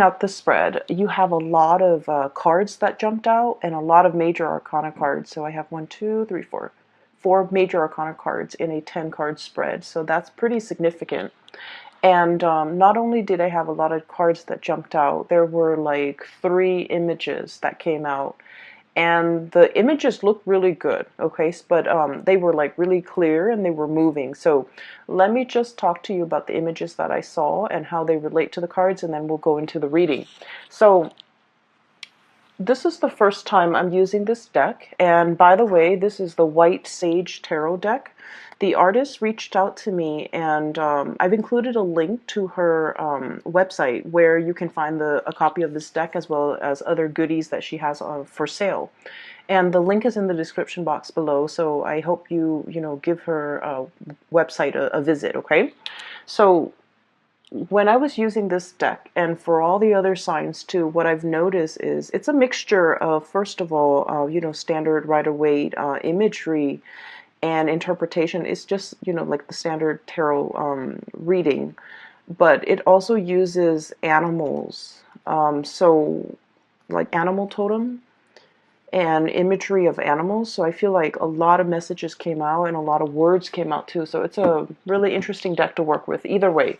Out the spread, you have a lot of cards that jumped out and a lot of major arcana cards. So I have one, two, three, four major arcana cards in a 10 card spread. So that's pretty significant. And not only did I have a lot of cards that jumped out, there were like 3 images that came out. And the images looked really good, okay? But they were like really clear and they were moving. So let me just talk to you about the images that I saw and how they relate to the cards, and then we'll go into the reading. So this is the first time I'm using this deck, and by the way, this is the White Sage Tarot deck. The artist reached out to me, and I've included a link to her website where you can find a copy of this deck as well as other goodies that she has for sale. And the link is in the description box below, so I hope you give her website a visit, okay? So when I was using this deck, and for all the other signs too, what I've noticed is it's a mixture of, first of all, standard Rider-Waite imagery and interpretation. It's just, like the standard tarot reading, but it also uses animals. So like animal totem and imagery of animals. So I feel like a lot of messages came out and a lot of words came out too. So it's a really interesting deck to work with either way.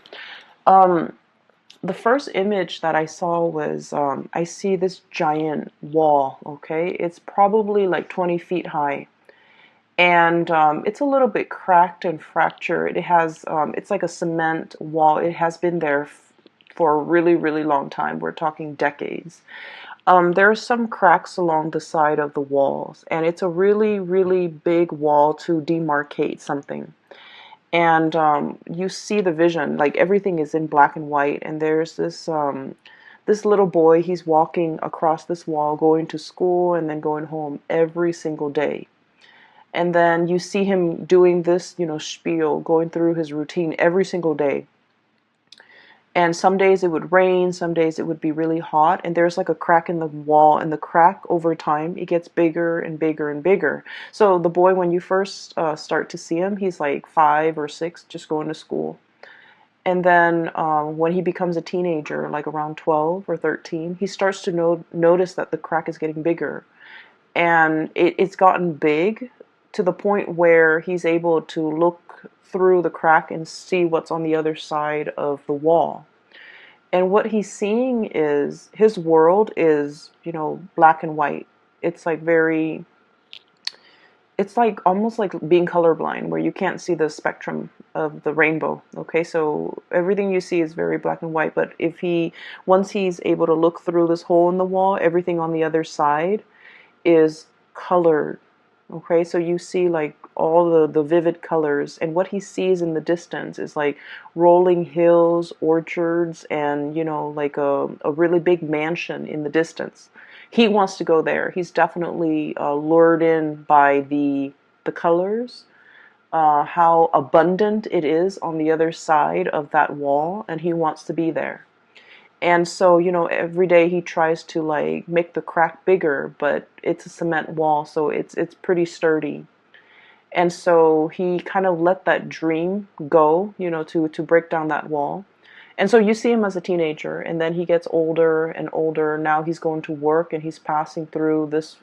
The first image that I saw was, I see this giant wall, okay? It's probably like 20 feet high. And it's a little bit cracked and fractured. It has, it's like a cement wall. It has been there for a really, really long time. We're talking decades. There are some cracks along the side of the walls, and it's a really, really big wall to demarcate something. And you see the vision, like everything is in black and white, and there's this little boy. He's walking across this wall, going to school and then going home every single day. And then you see him doing this, spiel, going through his routine every single day. And some days it would rain, some days it would be really hot, and there's like a crack in the wall, and the crack over time, it gets bigger and bigger and bigger. So the boy, when you first start to see him, he's like 5 or 6, just going to school. And then when he becomes a teenager, like around 12 or 13, he starts to notice that the crack is getting bigger. And it's gotten big to the point where he's able to look through the crack and see what's on the other side of the wall. And what he's seeing is his world is, black and white. It's like it's like almost like being colorblind, where you can't see the spectrum of the rainbow. Okay, so everything you see is very black and white, but once he's able to look through this hole in the wall, everything on the other side is colored. Okay, so you see like all the vivid colors, and what he sees in the distance is like rolling hills, orchards, and like a really big mansion in the distance. He wants to go there. He's definitely lured in by the colors, how abundant it is on the other side of that wall, and he wants to be there. And so, every day he tries to like make the crack bigger, but it's a cement wall, so it's pretty sturdy. And so he kind of let that dream go, to break down that wall. And so you see him as a teenager, and then he gets older and older. Now he's going to work, and he's passing through this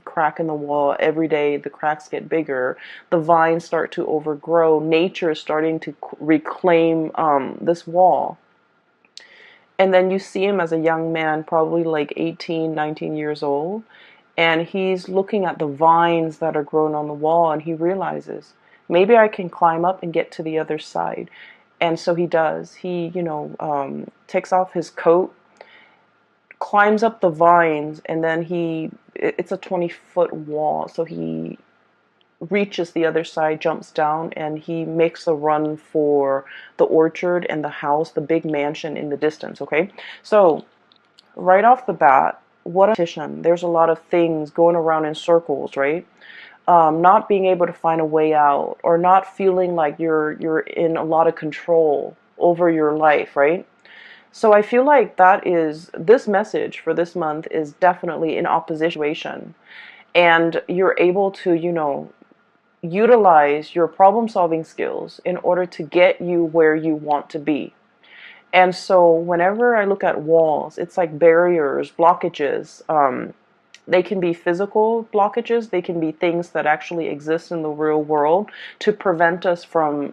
crack in the wall every day. The cracks get bigger. The vines start to overgrow. Nature is starting to reclaim this wall. And then you see him as a young man, probably like 18, 19 years old, and he's looking at the vines that are grown on the wall, and he realizes, maybe I can climb up and get to the other side. And so he does. He, takes off his coat, climbs up the vines, and then it's a 20-foot wall, so he reaches the other side, jumps down, and he makes a run for the orchard and the house, the big mansion in the distance, okay? So right off the bat, what a petition. There's a lot of things going around in circles, right? Not being able to find a way out, or not feeling like you're in a lot of control over your life, right? So I feel like this message for this month is definitely in opposition, and you're able to, utilize your problem-solving skills in order to get you where you want to be. And so whenever I look at walls, it's like barriers, blockages. They can be physical blockages. They can be things that actually exist in the real world to prevent us from,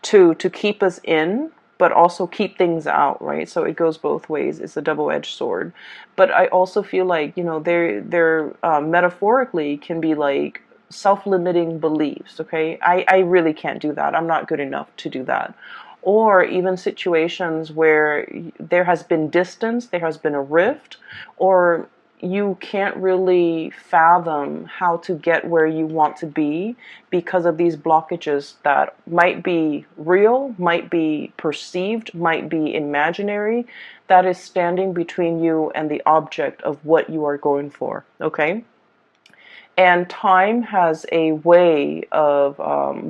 to keep us in, but also keep things out, right? So it goes both ways. It's a double-edged sword. But I also feel like, they're metaphorically can be like self-limiting beliefs, okay? I really can't do that. I'm not good enough to do that. Or even situations where there has been distance, there has been a rift, or you can't really fathom how to get where you want to be because of these blockages that might be real, might be perceived, might be imaginary, that is standing between you and the object of what you are going for, okay? And time has a way of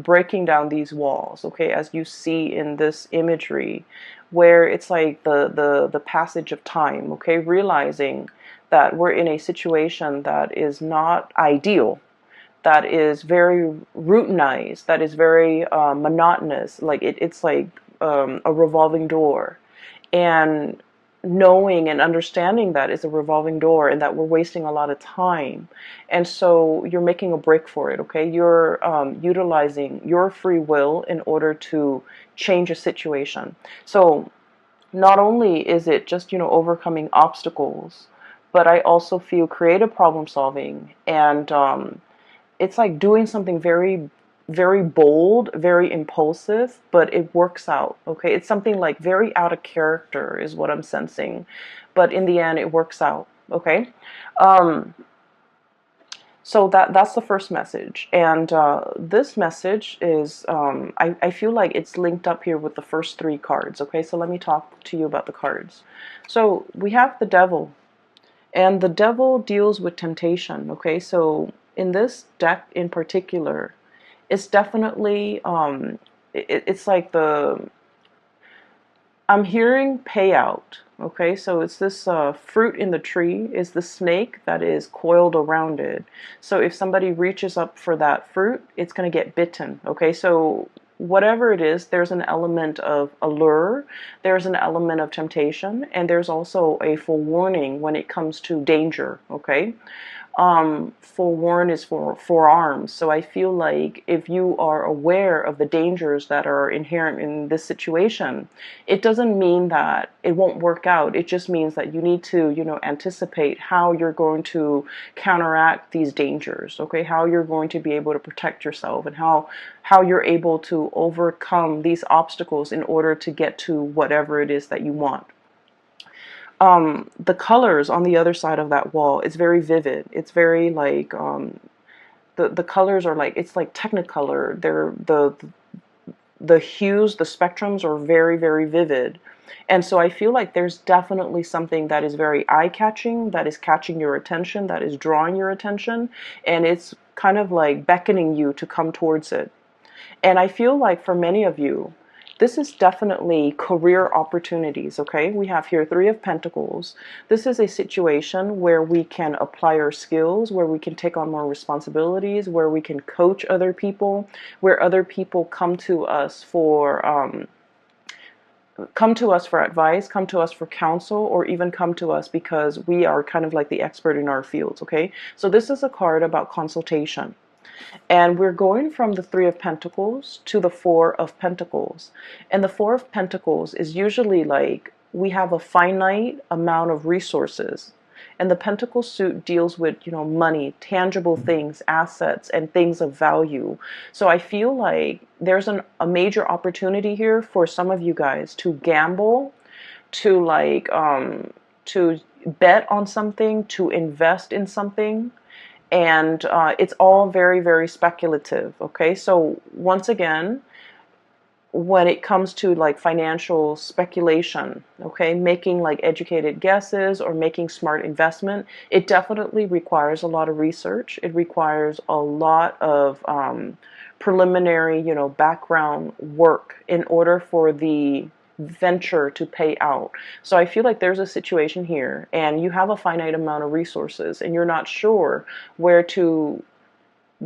breaking down these walls, okay, as you see in this imagery, where it's like the passage of time, okay, realizing that we're in a situation that is not ideal, that is very routinized, that is very monotonous, like it's like a revolving door. And knowing and understanding that it's a revolving door and that we're wasting a lot of time. And so you're making a break for it, okay? You're utilizing your free will in order to change a situation. So not only is it just, overcoming obstacles, but I also feel creative problem solving, and it's like doing something very, very bold, very impulsive, but it works out, okay? It's something like very out of character is what I'm sensing, but in the end it works out, okay? um, so that's the first message. And this message is, I feel like it's linked up here with the first three cards, okay? So let me talk to you about the cards. So we have the devil, and the devil deals with temptation, okay? So in this deck in particular, it's definitely, it's like I'm hearing payout, okay? So it's this fruit in the tree is the snake that is coiled around it. So if somebody reaches up for that fruit, it's going to get bitten, okay? So whatever it is, there's an element of allure, there's an element of temptation, and there's also a forewarning when it comes to danger, okay? Forewarn is for forearms. So I feel like if you are aware of the dangers that are inherent in this situation, it doesn't mean that it won't work out. It just means that you need to, anticipate how you're going to counteract these dangers, okay? How you're going to be able to protect yourself, and how you're able to overcome these obstacles in order to get to whatever it is that you want. The colors on the other side of that wall, it's very vivid. It's very like, the colors are like, it's like technicolor. They're the hues, the spectrums are very, very vivid. And so I feel like there's definitely something that is very eye-catching, that is catching your attention, that is drawing your attention, and it's kind of like beckoning you to come towards it. And I feel like for many of you, this is definitely career opportunities, okay? We have here Three of Pentacles. This is a situation where we can apply our skills, where we can take on more responsibilities, where we can coach other people, where other people come to us for advice, come to us for counsel, or even come to us because we are kind of like the expert in our fields, okay? So this is a card about consultation. And we're going from the Three of Pentacles to the Four of Pentacles. And the Four of Pentacles is usually like we have a finite amount of resources. And the Pentacle suit deals with, money, tangible things, assets, and things of value. So I feel like there's a major opportunity here for some of you guys to gamble, to like, to bet on something, to invest in something. And it's all very, very speculative, okay? So once again, when it comes to like financial speculation, okay, making like educated guesses or making smart investment, it definitely requires a lot of research. It requires a lot of preliminary, background work in order for the venture to pay out. So I feel like there's a situation here and you have a finite amount of resources and you're not sure where to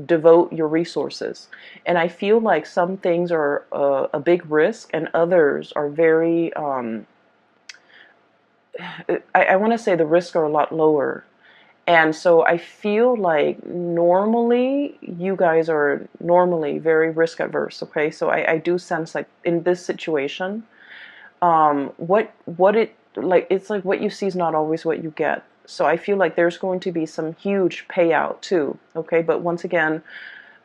devote your resources. And I feel like some things are a big risk and others are very, I want to say the risks are a lot lower. And so I feel like normally you guys are normally very risk adverse, okay? So I do sense like in this situation, what it like it's like what you see is not always what you get. So I feel like there's going to be some huge payout too, okay? But once again,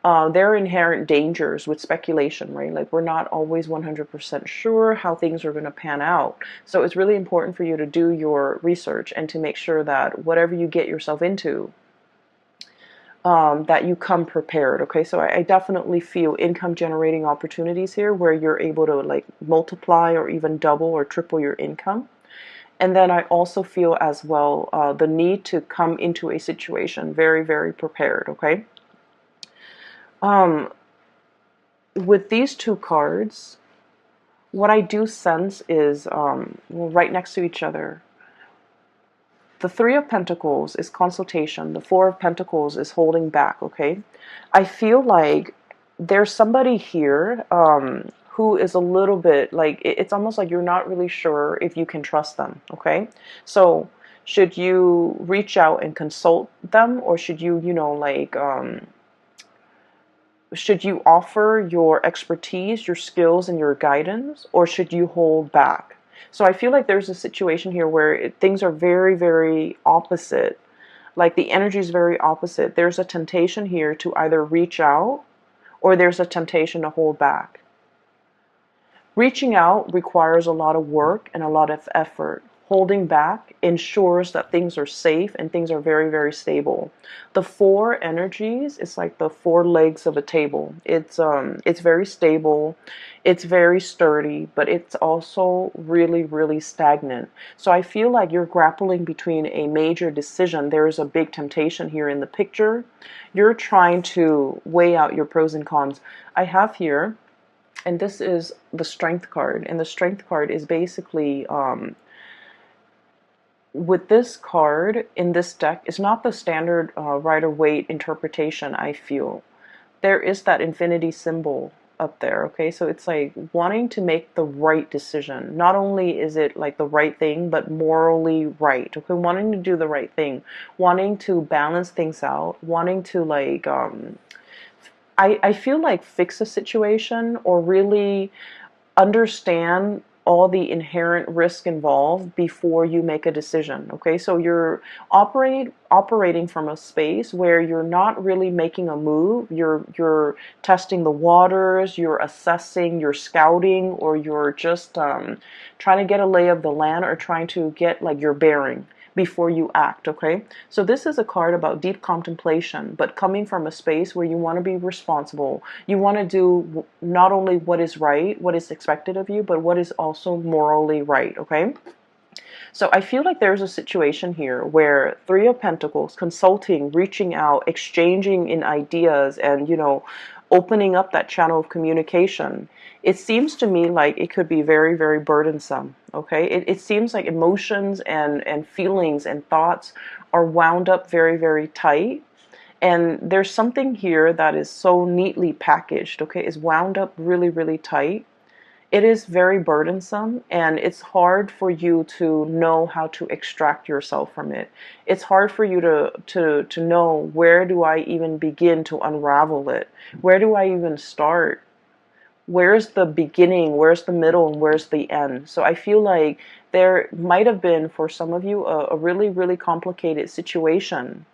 there are inherent dangers with speculation, right? Like we're not always 100% sure how things are going to pan out. So it's really important for you to do your research and to make sure that whatever you get yourself into, that you come prepared. Okay, so I definitely feel income generating opportunities here where you're able to like multiply or even double or triple your income. And then I also feel as well the need to come into a situation very, very prepared. Okay. Um, with these two cards, what I do sense is, well, right next to each other, the Three of Pentacles is consultation. The Four of Pentacles is holding back, okay? I feel like there's somebody here who is a little bit, like, it's almost like you're not really sure if you can trust them, okay? So, should you reach out and consult them, or should you, like, should you offer your expertise, your skills, and your guidance, or should you hold back? So I feel like there's a situation here where things are very, very opposite. Like the energy is very opposite. There's a temptation here to either reach out or there's a temptation to hold back. Reaching out requires a lot of work and a lot of effort. Holding back ensures that things are safe and things are very, very stable. The four energies is like the four legs of a table. It's very stable, it's very sturdy, but it's also really, really stagnant. So I feel like you're grappling between a major decision. There is a big temptation here in the picture. You're trying to weigh out your pros and cons. I have here, and this is the Strength card, and the Strength card is basically with this card in this deck is not the standard Rider-Waite interpretation. I feel there is that infinity symbol up there, okay? So it's like wanting to make the right decision. Not only is it like the right thing, but morally right, okay? Wanting to do the right thing, wanting to balance things out, wanting to like I feel like fix a situation or really understand all the inherent risk involved before you make a decision. Okay, so you're operating from a space where you're not really making a move. You're testing the waters, you're assessing, you're scouting, or you're just trying to get a lay of the land or trying to get like your bearing before you act, okay? So this is a card about deep contemplation, but coming from a space where you want to be responsible. You want to do not only what is right, what is expected of you, but what is also morally right, okay? So I feel like there's a situation here where Three of Pentacles, consulting, reaching out, exchanging in ideas, and, opening up that channel of communication. It seems to me like it could be very, very burdensome, okay? It seems like emotions and feelings and thoughts are wound up very, very tight. And there's something here that is so neatly packaged, okay? Is wound up really, really tight. It is very burdensome, and it's hard for you to know how to extract yourself from it. It's hard for you to know, where do I even begin to unravel it? Where do I even start? Where's the beginning? Where's the middle? And where's the end? So I feel like there might have been, for some of you, a really, really complicated situation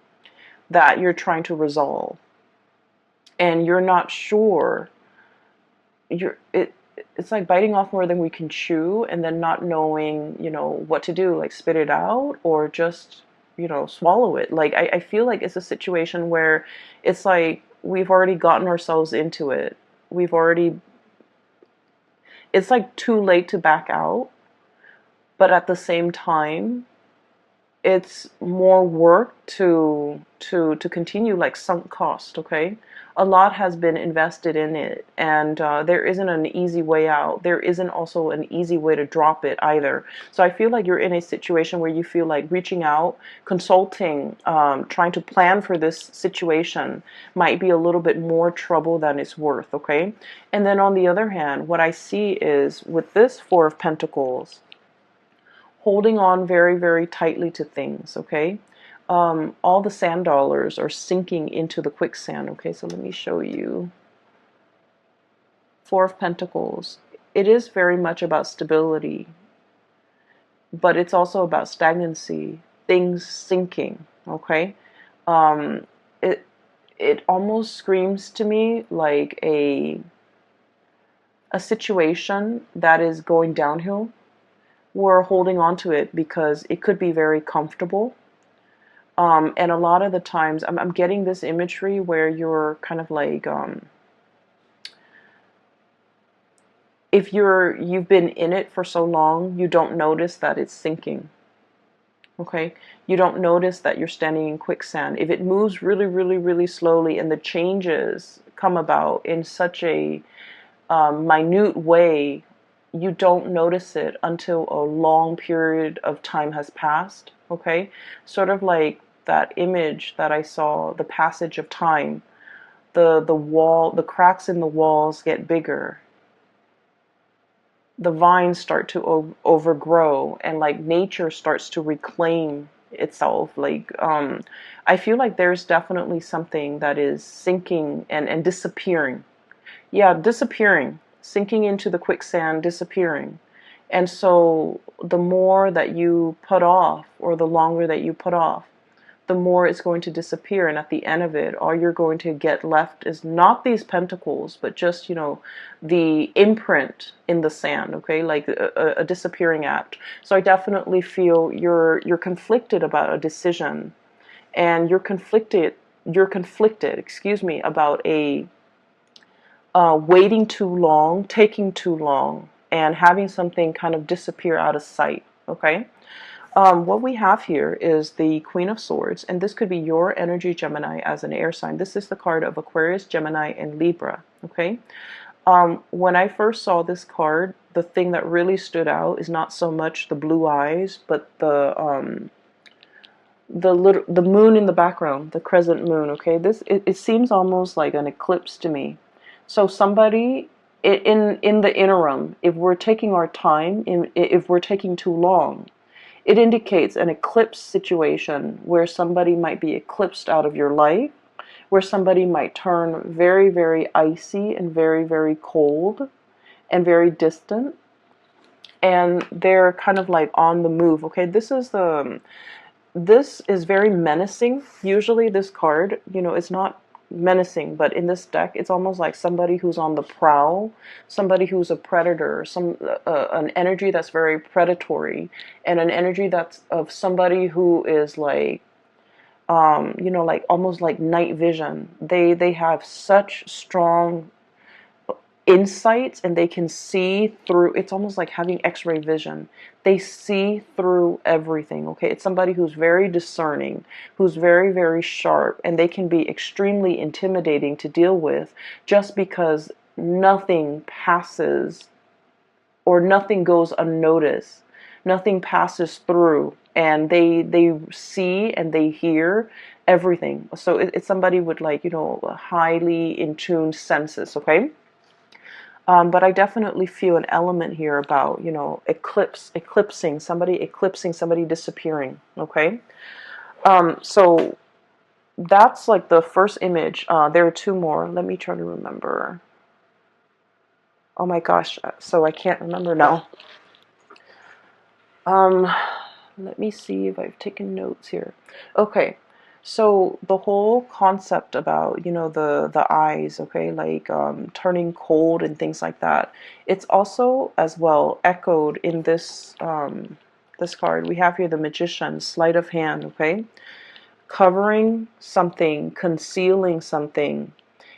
that you're trying to resolve. And you're not sure. It's like biting off more than we can chew, and then not knowing, what to do, like spit it out or just, swallow it. Like, I feel like it's a situation where it's like we've already gotten ourselves into it. It's like too late to back out, but at the same time, it's more work to continue, like sunk cost, okay? A lot has been invested in it, and there isn't an easy way out. There isn't also an easy way to drop it either. So I feel like you're in a situation where you feel like reaching out, consulting, trying to plan for this situation might be a little bit more trouble than it's worth, okay? And then on the other hand, what I see is with this Four of Pentacles, holding on very, very tightly to things, okay? All the sand dollars are sinking into the quicksand, okay? So let me show you. Four of Pentacles. It is very much about stability, but it's also about stagnancy, things sinking, okay? It it almost screams to me like a situation that is going downhill. We're holding on to it because it could be very comfortable. And a lot of the times, I'm getting this imagery where you're kind of like, if you've been in it for so long, you don't notice that it's sinking. Okay, you don't notice that you're standing in quicksand. If it moves really, really, really slowly, and the changes come about in such a minute way, you don't notice it until a long period of time has passed. Okay, sort of like that image that I saw, the passage of time. The cracks in the walls get bigger. The vines start to overgrow, and like nature starts to reclaim itself. Like I feel like there's definitely something that is sinking and disappearing. Yeah, disappearing, sinking into the quicksand, disappearing. And so the more that you put off, or the longer that you put off, the more it's going to disappear. And at the end of it, all you're going to get left is not these pentacles, but just, the imprint in the sand, okay? Like a disappearing act. So I definitely feel you're conflicted about a decision, and you're conflicted, excuse me, about a waiting too long, taking too long, and having something kind of disappear out of sight, okay? What we have here is the Queen of Swords, and this could be your energy, Gemini, as an air sign. This is the card of Aquarius, Gemini, and Libra, okay? When I first saw this card, the thing that really stood out is not so much the blue eyes, but the moon in the background, the crescent moon, okay? It seems almost like an eclipse to me. So somebody in the interim, if we're taking our time, if we're taking too long, it indicates an eclipse situation where somebody might be eclipsed out of your life, where somebody might turn very, very icy and very, very cold and very distant, and they're kind of like on the move, okay? This is very menacing. Usually this card, it's not menacing, but in this deck, it's almost like somebody who's on the prowl, somebody who's a predator, an energy that's very predatory, and an energy that's of somebody who is like, like almost like night vision. They have such strong insights, and they can see through. It's almost like having x-ray vision. They see through everything, okay? It's somebody who's very discerning, who's very, very sharp, and they can be extremely intimidating to deal with, just because nothing passes, or nothing goes unnoticed. Nothing passes through, and they see and they hear everything. So it's somebody with, like, highly in tuned senses, okay? But I definitely feel an element here about, eclipsing, somebody disappearing, okay? So that's like the first image. There are two more. Let me try to remember. Oh my gosh, so I can't remember now. Let me see if I've taken notes here. Okay. So the whole concept about, the eyes, okay, like turning cold and things like that, it's also as well echoed in this this card. We have here the Magician, sleight of hand, okay, covering something, concealing something,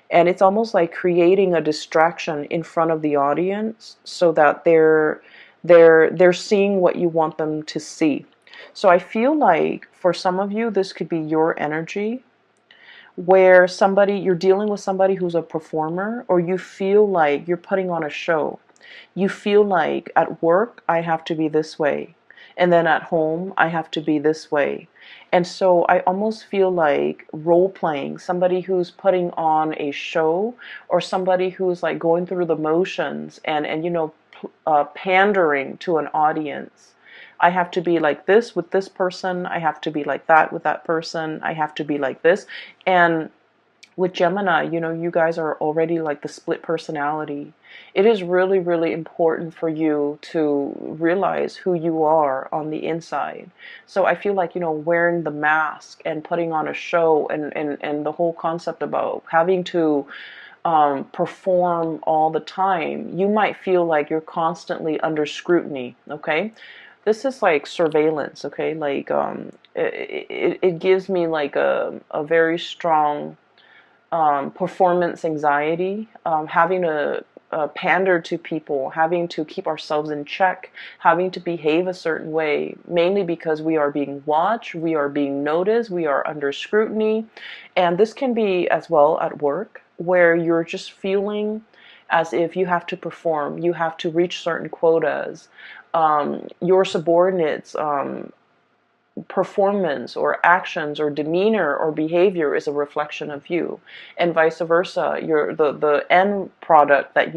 and it's almost like creating a distraction in front of the audience so that they're seeing what you want them to see. So I feel like for some of you, this could be your energy where you're dealing with somebody who's a performer, or you feel like you're putting on a show. You feel like at work, I have to be this way. And then at home, I have to be this way. And so I almost feel like role playing, somebody who's putting on a show, or somebody who's like going through the motions and pandering to an audience. I have to be like this with this person. I have to be like that with that person. I have to be like this. And with Gemini, you guys are already like the split personality. It is really, really important for you to realize who you are on the inside. So I feel like, wearing the mask and putting on a show, and the whole concept about having to perform all the time, you might feel like you're constantly under scrutiny, okay? This is like surveillance, okay? Like, it gives me like a very strong performance anxiety, having to pander to people, having to keep ourselves in check, having to behave a certain way, mainly because we are being watched, we are being noticed, we are under scrutiny. And this can be as well at work, where you're just feeling as if you have to perform, you have to reach certain quotas. Your subordinates performance or actions or demeanor or behavior is a reflection of you, and vice versa. The end product that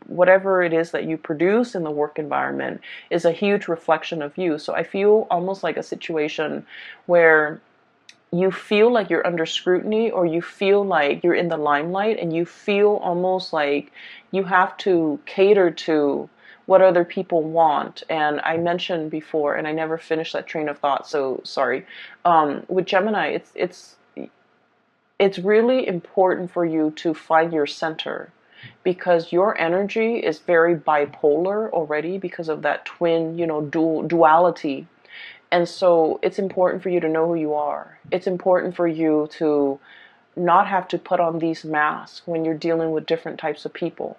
whatever it is that you produce in the work environment is a huge reflection of you. So I feel almost like a situation where you feel like you're under scrutiny, or you feel like you're in the limelight, and you feel almost like you have to cater to what other people want. And I mentioned before, and I never finished that train of thought, so sorry. With Gemini, it's really important for you to find your center, because your energy is very bipolar already because of that twin, duality. And so it's important for you to know who you are. It's important for you to not have to put on these masks when you're dealing with different types of people.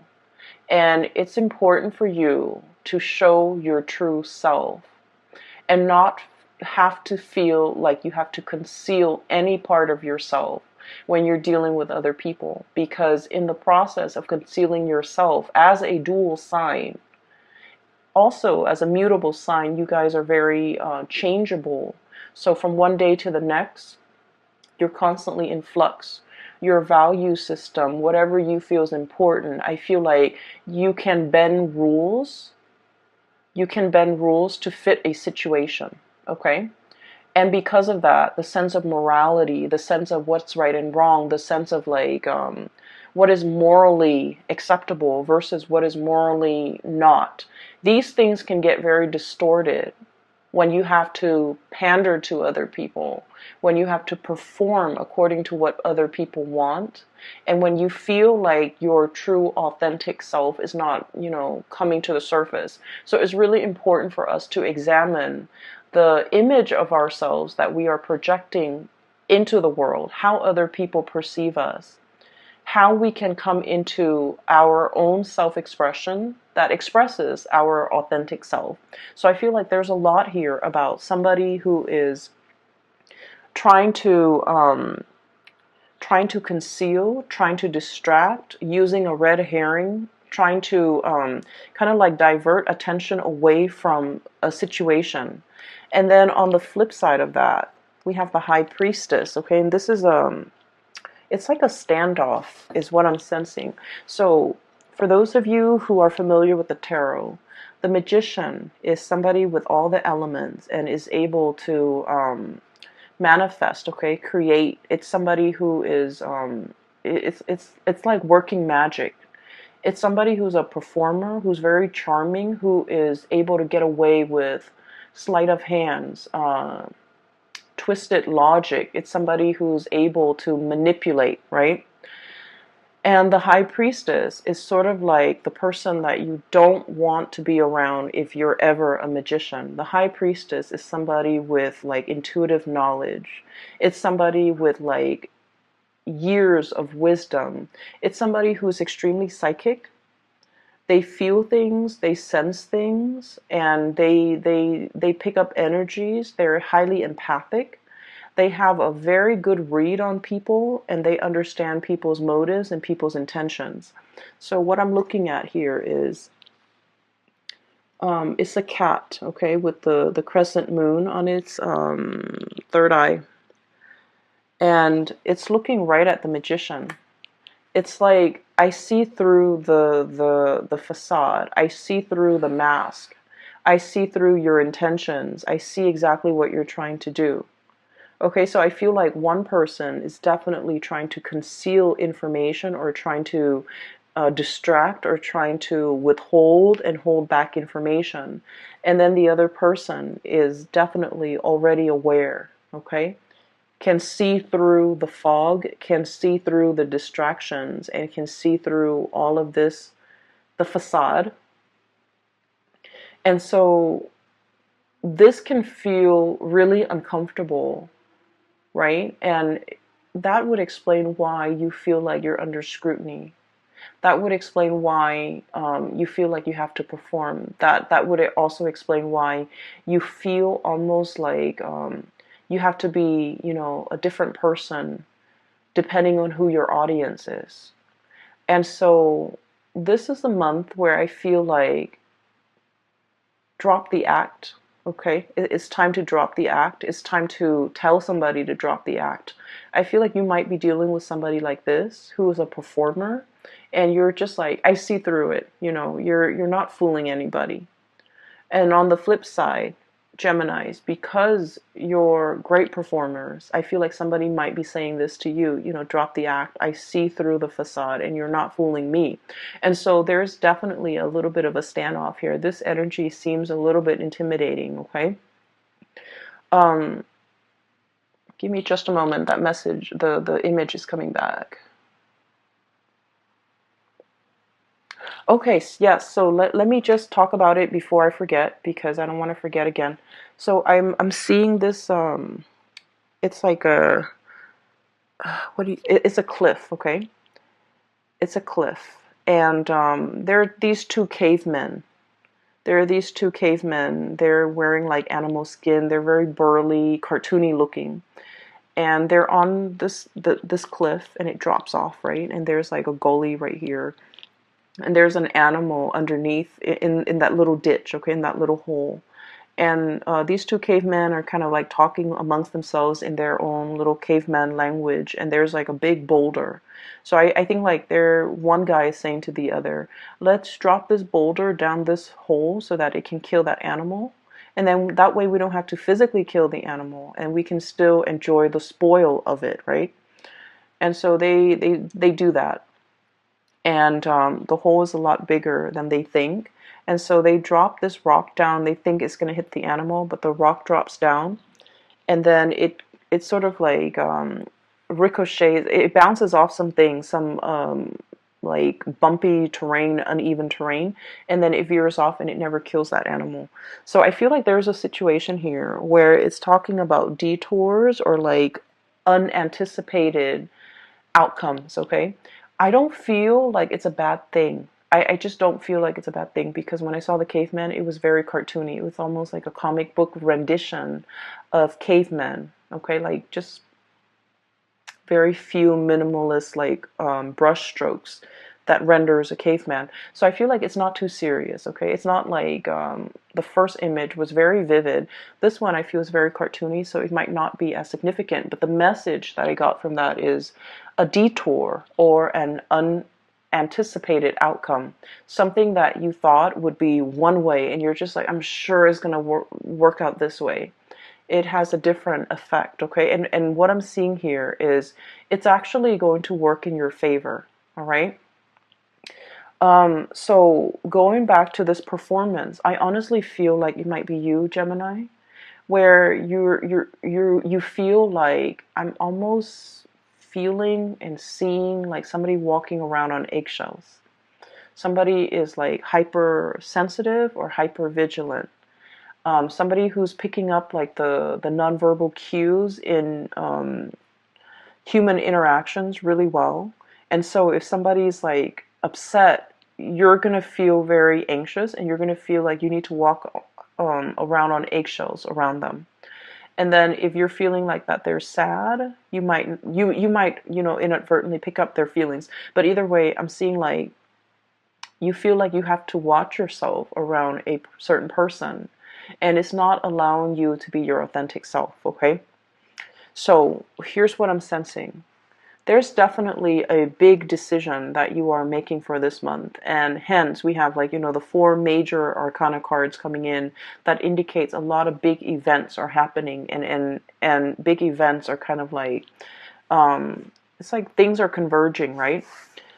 And it's important for you to show your true self, and not have to feel like you have to conceal any part of yourself when you're dealing with other people. Because in the process of concealing yourself as a dual sign, also as a mutable sign, you guys are very changeable. So from one day to the next, you're constantly in flux. Your value system, whatever you feel is important, I feel like you can bend rules. You can bend rules to fit a situation, okay? And because of that, the sense of morality, the sense of what's right and wrong, the sense of like what is morally acceptable versus what is morally not, these things can get very distorted when you have to pander to other people, when you have to perform according to what other people want, and when you feel like your true authentic self is not, coming to the surface. So it's really important for us to examine the image of ourselves that we are projecting into the world, how other people perceive us, how we can come into our own self-expression that expresses our authentic self. So I feel like there's a lot here about somebody who is trying to conceal, trying to distract, using a red herring, trying to kind of like divert attention away from a situation. And then on the flip side of that, we have the High Priestess, okay? And this is it's like a standoff is what I'm sensing. So for those of you who are familiar with the tarot, the Magician is somebody with all the elements and is able to manifest, okay, create. It's somebody who is it's like working magic. It's somebody who's a performer, who's very charming, who is able to get away with sleight of hands, twisted logic. It's somebody who's able to manipulate, right? And the High Priestess is sort of like the person that you don't want to be around if you're ever a magician. The High Priestess is somebody with like intuitive knowledge. It's somebody with like years of wisdom. It's somebody who's extremely psychic. They feel things, they sense things, and they pick up energies. They're highly empathic. They have a very good read on people, and they understand people's motives and people's intentions. So what I'm looking at here is it's a cat, okay, with the crescent moon on its third eye, and it's looking right at the magician. It's like I see through the facade. I see through the mask. I see through your intentions. I see exactly what you're trying to do. Okay, so I feel like one person is definitely trying to conceal information, or trying to distract, or trying to withhold and hold back information. And then the other person is definitely already aware, okay? Can see through the fog, can see through the distractions, and can see through all of this, the facade. And so this can feel really uncomfortable, right? And that would explain why you feel like you're under scrutiny. That would explain why you feel like you have to perform. That would also explain why you feel almost like you have to be, a different person depending on who your audience is. And so this is the month where I feel like drop the act. Okay, it's time to drop the act. It's time to tell somebody to drop the act. I feel like you might be dealing with somebody like this who is a performer, and you're just like, I see through it. You're not fooling anybody. And on the flip side, Geminis, because you're great performers, I feel like somebody might be saying this to you, drop the act. I see through the facade, and you're not fooling me. And so there's definitely a little bit of a standoff here. This energy seems a little bit intimidating, okay? Um, Give me just a moment. That message, the image is coming back. Okay, yes, so let me just talk about it before I forget, because I don't want to forget again. So I'm seeing this it's like a it's a cliff, okay? It's a cliff. And there are these two cavemen. They're wearing like animal skin. They're very burly, cartoony looking. And they're on this cliff, and it drops off, right? And there's like a gully right here. And there's an animal underneath in that little ditch, okay, in that little hole. And these two cavemen are kind of like talking amongst themselves in their own little caveman language. And there's like a big boulder. So I think like one guy is saying to the other, let's drop this boulder down this hole so that it can kill that animal. And then that way we don't have to physically kill the animal, and we can still enjoy the spoil of it, right? And so they do that. And the hole is a lot bigger than they think. And so they drop this rock down. They think it's going to hit the animal, but the rock drops down, and then it sort of like ricochets. It bounces off some things, some like bumpy terrain, uneven terrain, and then it veers off, and it never kills that animal. So I feel like there's a situation here where it's talking about detours, or like unanticipated outcomes, okay? I don't feel like it's a bad thing. I just don't feel like it's a bad thing, because when I saw the caveman, it was very cartoony. It was almost like a comic book rendition of cavemen, okay? Like just very few minimalist like brush strokes that renders a caveman. So I feel like it's not too serious, okay? It's not like the first image was very vivid. This one I feel is very cartoony, so it might not be as significant. But the message that I got from that is a detour, or an unanticipated outcome. Something that you thought would be one way, and you're just like, I'm sure it's going to work out this way. It has a different effect, okay? And what I'm seeing here is it's actually going to work in your favor, all right? So going back to this performance, I honestly feel like it might be you, Gemini, where you feel like, I'm almost feeling and seeing like somebody walking around on eggshells. Somebody is like hypersensitive or hyper vigilant. Somebody who's picking up like the nonverbal cues in human interactions really well. And so if somebody's like upset, you're going to feel very anxious, and you're going to feel like you need to walk around on eggshells around them. And then if you're feeling like that they're sad, you might inadvertently pick up their feelings. But either way, I'm seeing like you feel like you have to watch yourself around a certain person, and it's not allowing you to be your authentic self, okay? So here's what I'm sensing. There's definitely a big decision that you are making for this month, and hence we have, like, the four major arcana cards coming in. That indicates a lot of big events are happening, and big events are kind of like, it's like things are converging, right?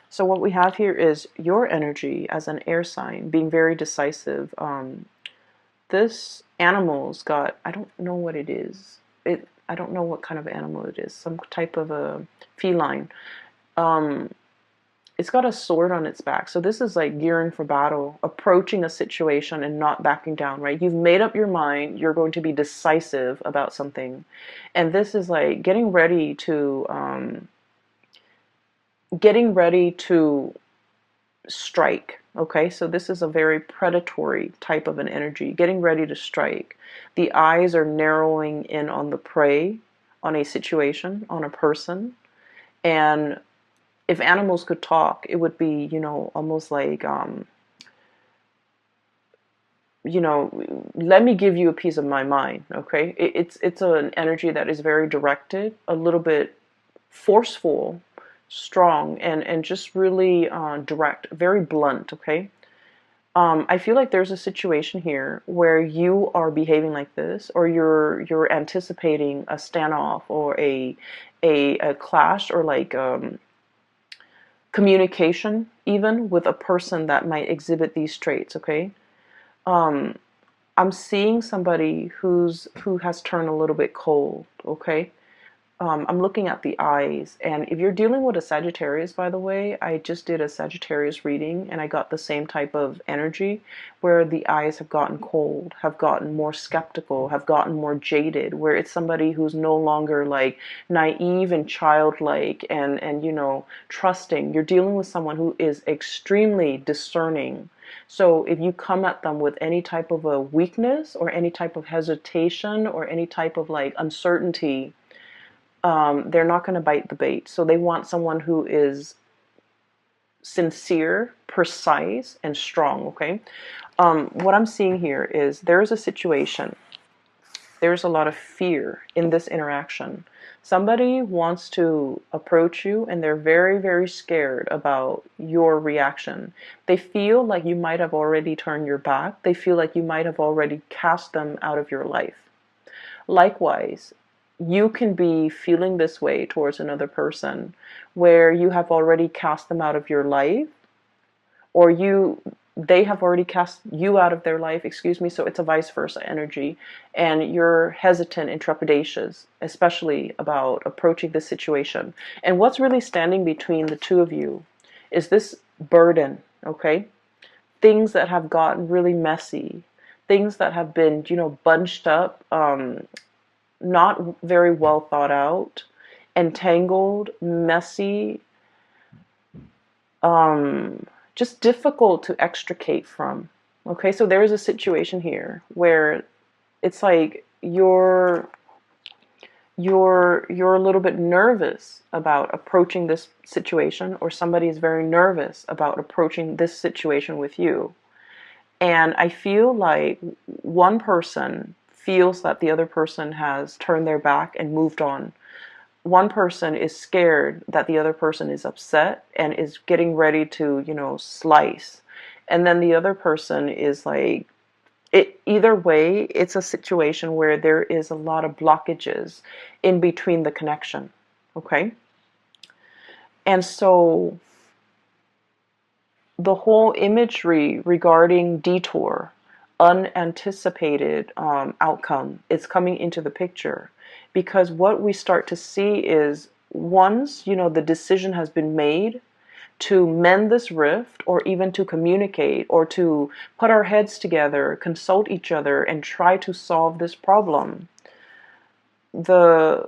So what we have here is your energy as an air sign being very decisive. This animal's got, I don't know what it is. I don't know what kind of animal it is. Some type of a feline. It's got a sword on its back. So this is like gearing for battle, approaching a situation and not backing down, right? You've made up your mind. You're going to be decisive about something. And this is like getting ready to strike. Okay, so this is a very predatory type of an energy, getting ready to strike. The eyes are narrowing in on the prey, on a situation, on a person. And if animals could talk, it would be, almost like, let me give you a piece of my mind, okay? It's an energy that is very directed, a little bit forceful, strong, and just really direct, very blunt, okay? I feel like there's a situation here where you are behaving like this, or you're anticipating a standoff or a clash, or like communication even with a person that might exhibit these traits, okay? I'm seeing somebody who has turned a little bit cold, okay? I'm looking at the eyes, and if you're dealing with a Sagittarius, by the way, I just did a Sagittarius reading, and I got the same type of energy where the eyes have gotten cold, have gotten more skeptical, have gotten more jaded, where it's somebody who's no longer like naive and childlike and trusting. You're dealing with someone who is extremely discerning. So if you come at them with any type of a weakness or any type of hesitation or any type of like uncertainty, they're not going to bite the bait. So they want someone who is sincere, precise, and strong, okay? What I'm seeing here is there's a situation. There's a lot of fear in this interaction. Somebody wants to approach you, and they're very, very scared about your reaction. They feel like you might have already turned your back. They feel like you might have already cast them out of your life. Likewise, you can be feeling this way towards another person where you have already cast them out of your life, or they have already cast you out of their life, excuse me. So it's a vice versa energy, and you're hesitant and trepidatious, especially about approaching this situation. And what's really standing between the two of you is this burden, okay? Things that have gotten really messy, things that have been, bunched up, not very well thought out, entangled, messy, just difficult to extricate from. Okay, so there's a situation here where it's like you're a little bit nervous about approaching this situation, or somebody is very nervous about approaching this situation with you. And I feel like one person feels that the other person has turned their back and moved on. One person is scared that the other person is upset and is getting ready to, slice. And then the other person is like, either way, it's a situation where there is a lot of blockages in between the connection. Okay? And so the whole imagery regarding detour, unanticipated outcome, is coming into the picture, because what we start to see is once the decision has been made to mend this rift, or even to communicate, or to put our heads together, consult each other, and try to solve this problem, the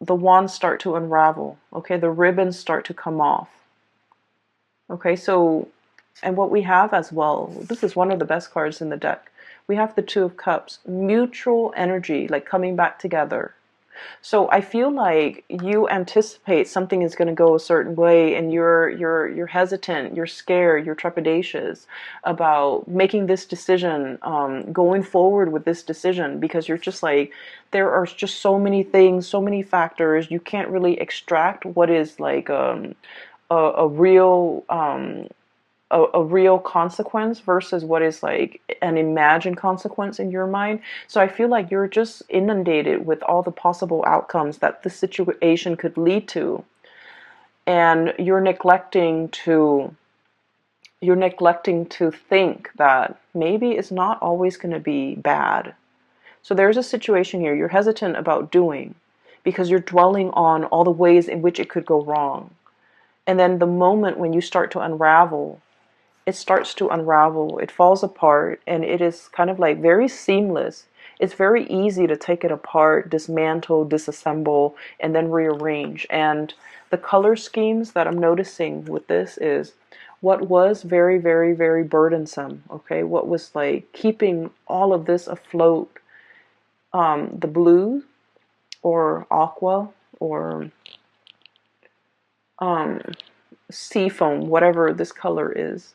wands start to unravel. Okay, the ribbons start to come off. Okay, so, and what we have as well, this is one of the best cards in the deck. we have the Two of Cups, mutual energy, like coming back together. So I feel like you anticipate something is going to go a certain way, and you're hesitant, you're scared, you're trepidatious about making this decision, going forward with this decision, because you're just like, there are just so many things, so many factors. You can't really extract what is like a real a real consequence versus what is like an imagined consequence in your mind. So I feel like you're just inundated with all the possible outcomes that this situation could lead to, and you're neglecting to think that maybe it's not always going to be bad. So there's a situation here you're hesitant about doing because you're dwelling on all the ways in which it could go wrong. And then the moment when you start to unravel, it starts to unravel, it falls apart, and it is kind of like very seamless. It's very easy to take it apart, dismantle, disassemble, and then rearrange. And the color schemes that I'm noticing with this is what was very, very, very burdensome, okay? What was like keeping all of this afloat, the blue or aqua or sea foam, whatever this color is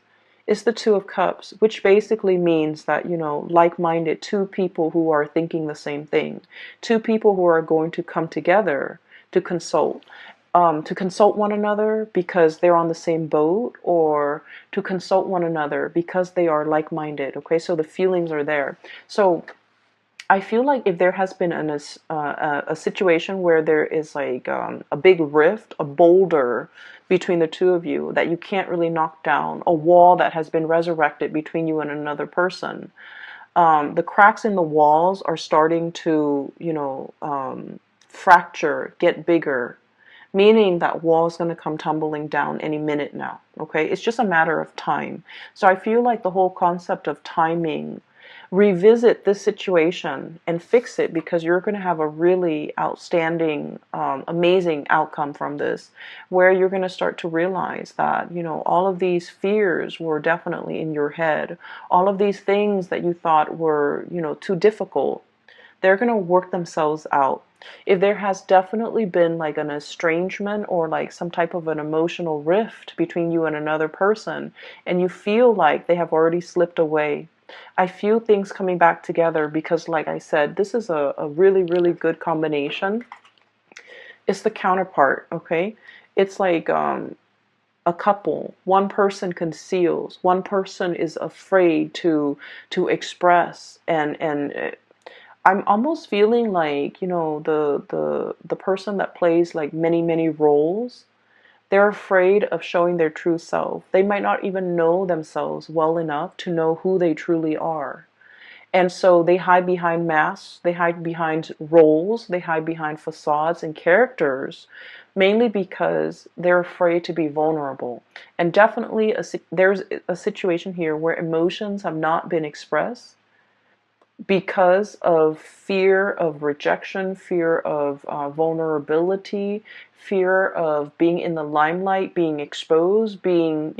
the Two of Cups, which basically means that, like-minded, two people who are thinking the same thing, two people who are going to come together to consult one another because they're on the same boat, or to consult one another because they are like-minded. Okay, so the feelings are there. So I feel like if there has been a situation where there is like a big rift, a boulder between the two of you that you can't really knock down, a wall that has been resurrected between you and another person, the cracks in the walls are starting to, fracture, get bigger, meaning that wall is going to come tumbling down any minute now. Okay, it's just a matter of time. So I feel like the whole concept of timing, revisit this situation and fix it, because you're going to have a really outstanding, amazing outcome from this, where you're going to start to realize that, all of these fears were definitely in your head. All of these things that you thought were, too difficult, they're going to work themselves out. If there has definitely been like an estrangement or like some type of an emotional rift between you and another person, and you feel like they have already slipped away, I feel things coming back together, because like I said, this is a really, really good combination. It's the counterpart, okay? It's like a couple. One person conceals. One person is afraid to express, and I'm almost feeling like, the person that plays like many, many roles, they're afraid of showing their true self. They might not even know themselves well enough to know who they truly are. And so they hide behind masks, they hide behind roles, they hide behind facades and characters, mainly because they're afraid to be vulnerable. And definitely there's a situation here where emotions have not been expressed because of fear of rejection, fear of vulnerability, fear of being in the limelight, being exposed, being,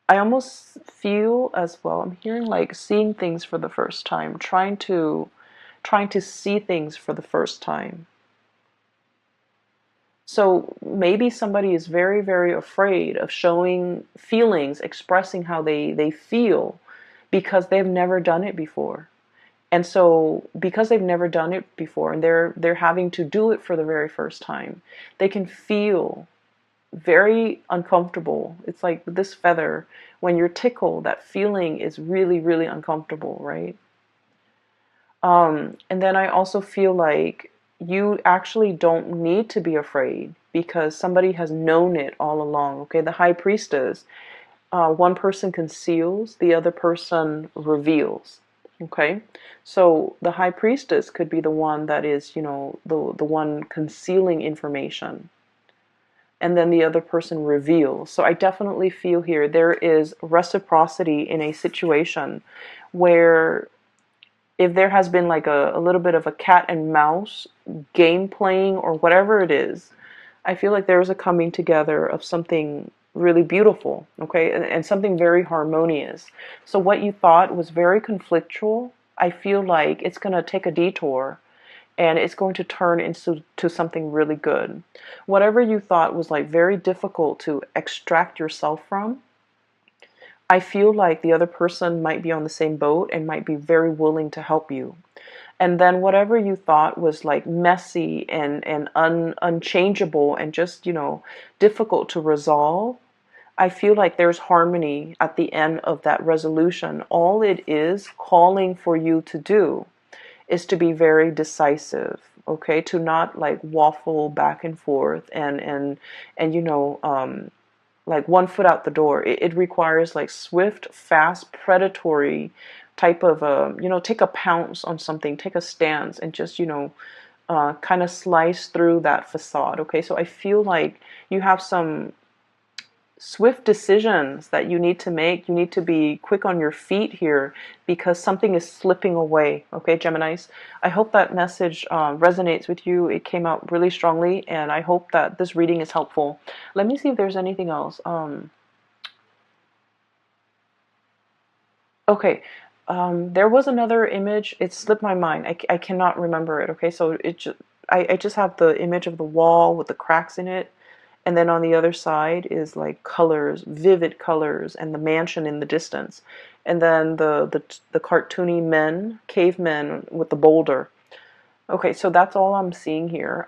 I almost feel as well, I'm hearing like seeing things for the first time, trying to see things for the first time. So maybe somebody is very, very afraid of showing feelings, expressing how they feel, because they've never done it before. And so because they've never done it before, and they're having to do it for the very first time, they can feel very uncomfortable. It's like this feather, when you're tickled, that feeling is really, really uncomfortable, right? And then I also feel like you actually don't need to be afraid, because somebody has known it all along. Okay, the High Priestess, one person conceals, the other person reveals. Okay, so the High Priestess could be the one that is, the one concealing information, and then the other person reveals. So I definitely feel here there is reciprocity in a situation where, if there has been like a little bit of a cat and mouse game playing or whatever it is, I feel like there is a coming together of something really beautiful, okay, and something very harmonious. So what you thought was very conflictual, I feel like it's going to take a detour and it's going to turn into something really good. Whatever you thought was like very difficult to extract yourself from, I feel like the other person might be on the same boat and might be very willing to help you. And then whatever you thought was like messy and unchangeable and just, difficult to resolve, I feel like there's harmony at the end of that resolution. All it is calling for you to do is to be very decisive, okay? To not like waffle back and forth and like one foot out the door. It requires like swift, fast, predatory type of take a pounce on something, take a stance, and just kind of slice through that facade. Okay, so I feel like you have some swift decisions that you need to make. You need to be quick on your feet here because something is slipping away. Okay, Geminis, I hope that message resonates with you. It came out really strongly, and I hope that this reading is helpful. Let me see if there's anything else. Okay, there was another image. It slipped my mind. I cannot remember it. Okay, so I just have the image of the wall with the cracks in it. And then on the other side is like colors, vivid colors, and the mansion in the distance. And then the cartoony men, cavemen with the boulder. Okay, so that's all I'm seeing here.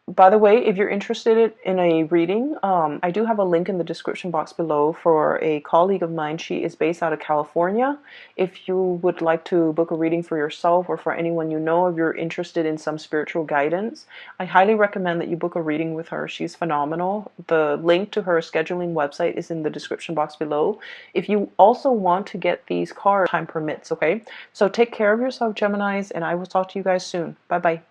By the way, if you're interested in a reading, I do have a link in the description box below for a colleague of mine. She is based out of California. If you would like to book a reading for yourself or for anyone you know, if you're interested in some spiritual guidance, I highly recommend that you book a reading with her. She's phenomenal. The link to her scheduling website is in the description box below. If you also want to get these cards, time permits, okay? So take care of yourself, Geminis, and I will talk to you guys soon. Bye-bye.